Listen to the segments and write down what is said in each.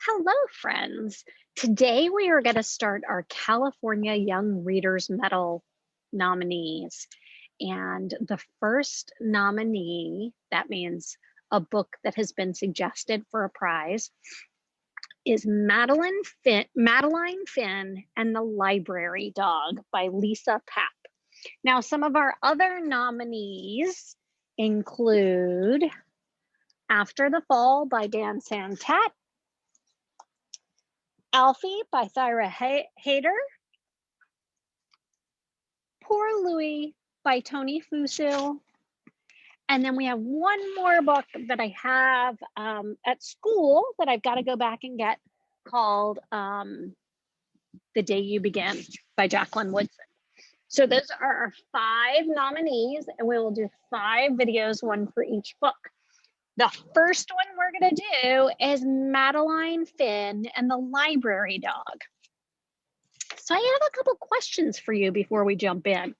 Hello, friends. Today we are going to start our California Young Readers Medal nominees. And the first nominee, that means a book that has been suggested for a prize, is Madeline Finn and the Library Dog by Lisa Papp. Now, some of our other nominees include After the Fall by Dan Santat, Alfie by Thyra Hayter, Poor Louie by Tony Fusil, and then we have one more book that I have at school that I've got to go back and get called The Day You Begin by Jacqueline Woodson. So those are our 5 nominees, and we will do 5 videos, one for each book. The first one we're going to do is Madeline Finn and the Library Dog. So I have a couple questions for you before we jump in.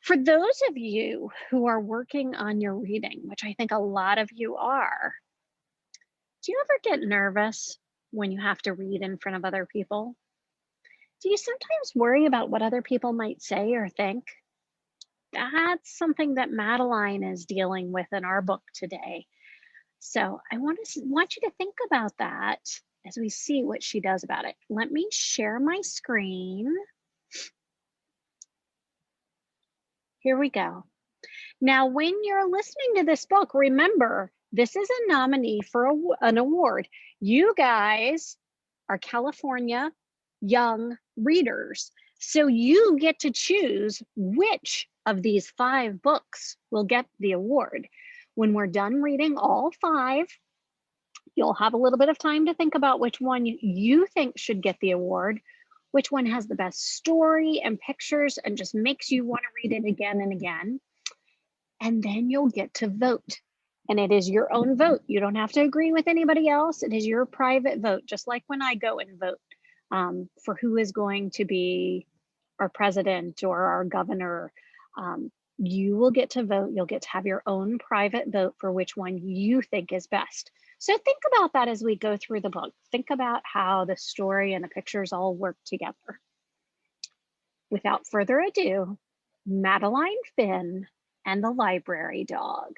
For those of you who are working on your reading, which I think a lot of you are, do you ever get nervous when you have to read in front of other people? Do you sometimes worry about what other people might say or think? That's something that Madeline is dealing with in our book today. So I want you to think about that as we see what she does about it. Let me share my screen. Here we go. Now, when you're listening to this book, remember, this is a nominee for an award. You guys are California Young Readers. So you get to choose which of these 5 books will get the award. When we're done reading all 5, you'll have a little bit of time to think about which one you think should get the award, which one has the best story and pictures and just makes you want to read it again and again. And then you'll get to vote. And it is your own vote. You don't have to agree with anybody else. It is your private vote, just like when I go and vote for who is going to be our president or our governor. You will get to vote. You'll get to have your own private vote for which one you think is best. So think about that as we go through the book. Think about how the story and the pictures all work together. Without further ado, Madeline Finn and the Library Dog.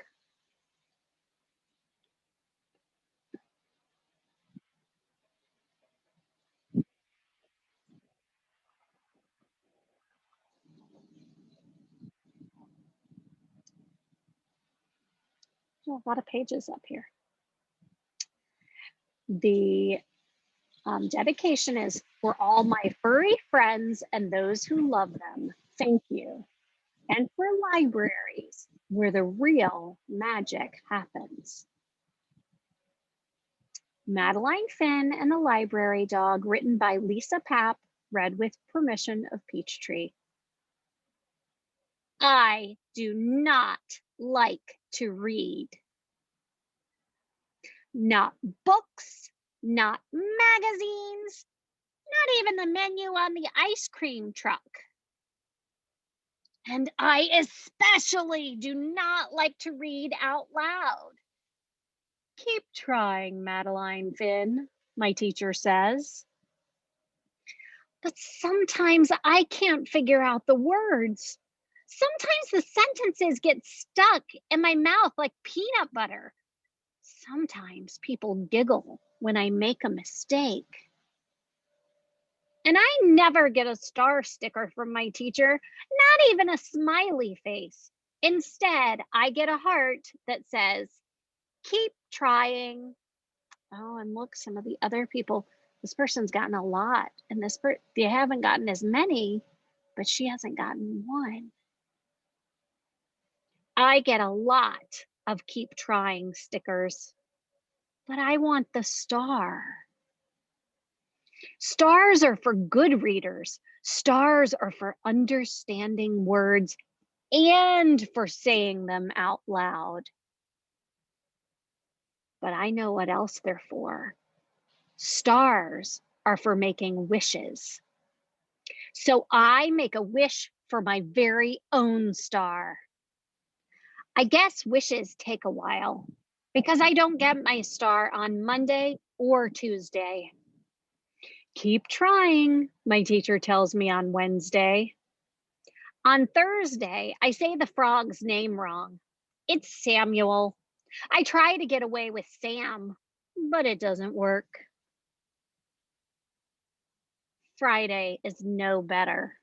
A lot of pages up here. The dedication is for all my furry friends and those who love them. Thank you. And for libraries where the real magic happens. Madeline Finn and the Library Dog, written by Lisa Papp, read with permission of Peachtree. I do not like to read. Not books, not magazines, not even the menu on the ice cream truck. And I especially do not like to read out loud. Keep trying, Madeline Finn, my teacher says. But sometimes I can't figure out the words. Sometimes the sentences get stuck in my mouth like peanut butter. Sometimes people giggle when I make a mistake. And I never get a star sticker from my teacher, not even a smiley face. Instead, I get a heart that says, keep trying. Oh, and look, some of the other people, this person's gotten a lot, and they haven't gotten as many, but she hasn't gotten one. I get a lot of keep trying stickers, but I want the star. Stars are for good readers. Stars are for understanding words and for saying them out loud. But I know what else they're for. Stars are for making wishes. So I make a wish for my very own star. I guess wishes take a while. because I don't get my star on Monday or Tuesday. Keep trying, my teacher tells me on Wednesday. On Thursday, I say the frog's name wrong. It's Samuel. I try to get away with Sam, but it doesn't work. Friday is no better.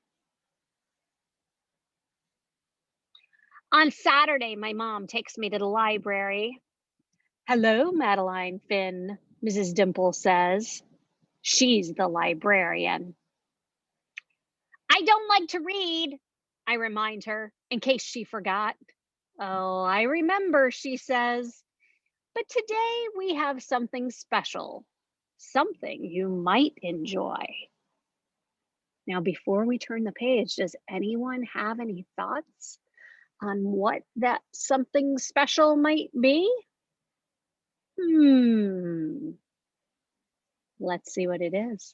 On Saturday, my mom takes me to the library. Hello, Madeline Finn, Mrs. Dimple says. She's the librarian. I don't like to read, I remind her, in case she forgot. Oh, I remember, she says. But today we have something special, something you might enjoy. Now, before we turn the page, does anyone have any thoughts on what that something special might be? Let's see what it is.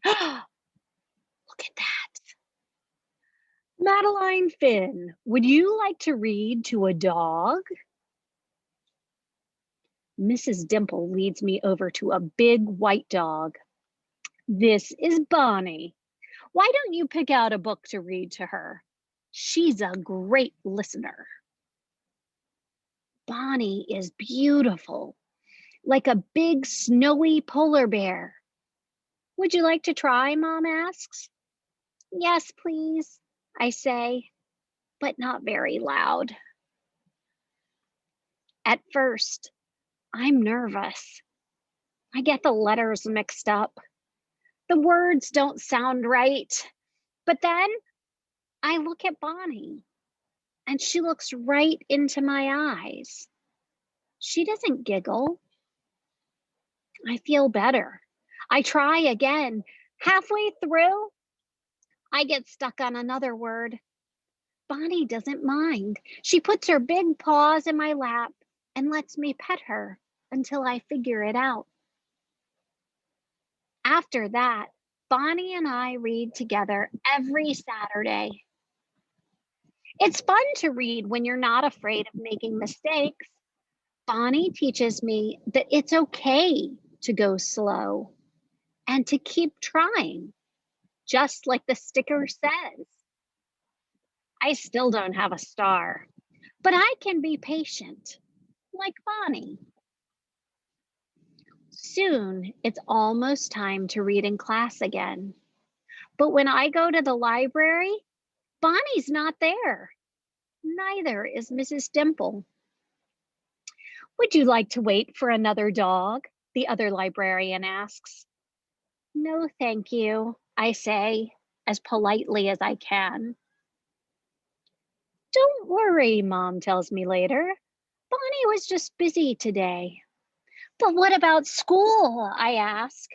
Look at that. Madeline Finn, would you like to read to a dog? Mrs. Dimple leads me over to a big white dog. This is Bonnie. Why don't you pick out a book to read to her? She's a great listener. Bonnie is beautiful, like a big snowy polar bear. Would you like to try? Mom asks. Yes, please, I say, but not very loud. At first, I'm nervous. I get the letters mixed up. The words don't sound right. But then I look at Bonnie and she looks right into my eyes. She doesn't giggle. I feel better. I try again. Halfway through, I get stuck on another word. Bonnie doesn't mind. She puts her big paws in my lap and lets me pet her until I figure it out. After that, Bonnie and I read together every Saturday. It's fun to read when you're not afraid of making mistakes. Bonnie teaches me that it's okay to go slow and to keep trying, just like the sticker says. I still don't have a star, but I can be patient, like Bonnie. Soon, it's almost time to read in class again. But when I go to the library, Bonnie's not there. Neither is Mrs. Dimple. Would you like to wait for another dog? The other librarian asks. No, thank you, I say, as politely as I can. Don't worry, Mom tells me later. Bonnie was just busy today. But what about school? I ask.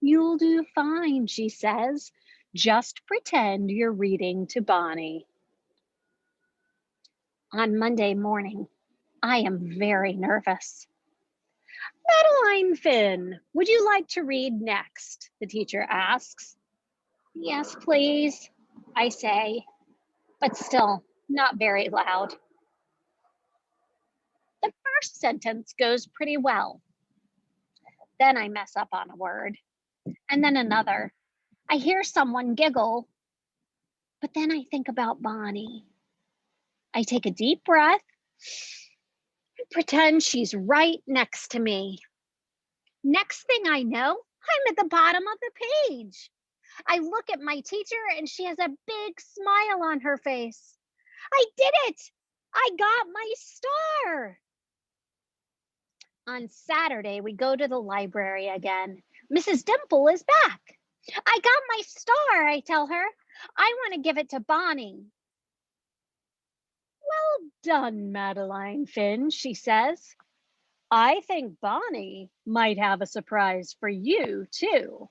You'll do fine, she says. Just pretend you're reading to Bonnie. On Monday morning, I am very nervous. Madeline Finn, would you like to read next? The teacher asks. Yes, please, I say, but still not very loud. The first sentence goes pretty well. Then I mess up on a word, and then another. I hear someone giggle, but then I think about Bonnie. I take a deep breath and pretend she's right next to me. Next thing I know, I'm at the bottom of the page. I look at my teacher and she has a big smile on her face. I did it! I got my star! On Saturday, we go to the library again. Mrs. Dimple is back. I got my star, I tell her. I want to give it to Bonnie. Well done, Madeline Finn, she says. I think Bonnie might have a surprise for you, too.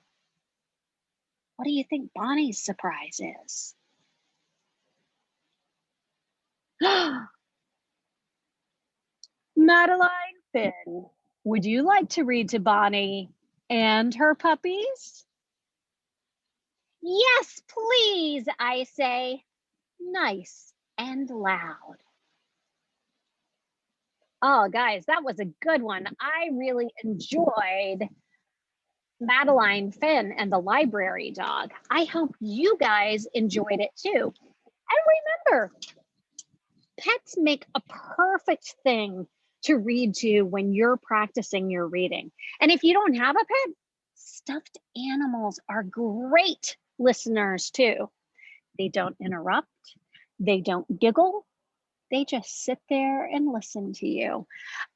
What do you think Bonnie's surprise is? Madeline Finn, would you like to read to Bonnie and her puppies? Yes, please, I say, nice and loud. Oh, guys, that was a good one. I really enjoyed Madeline, Finn, and the library dog. I hope you guys enjoyed it too. And remember, pets make a perfect thing to read to when you're practicing your reading. And if you don't have a pet, stuffed animals are great listeners too. They don't interrupt, they don't giggle, they just sit there and listen to you.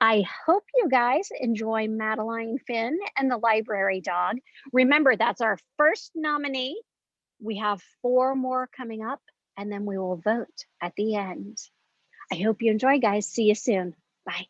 I hope you guys enjoy Madeline, Finn, and the library dog. Remember, that's our first nominee. We have 4 more coming up, and then we will vote at the end. I hope you enjoy, guys. See you soon. Bye.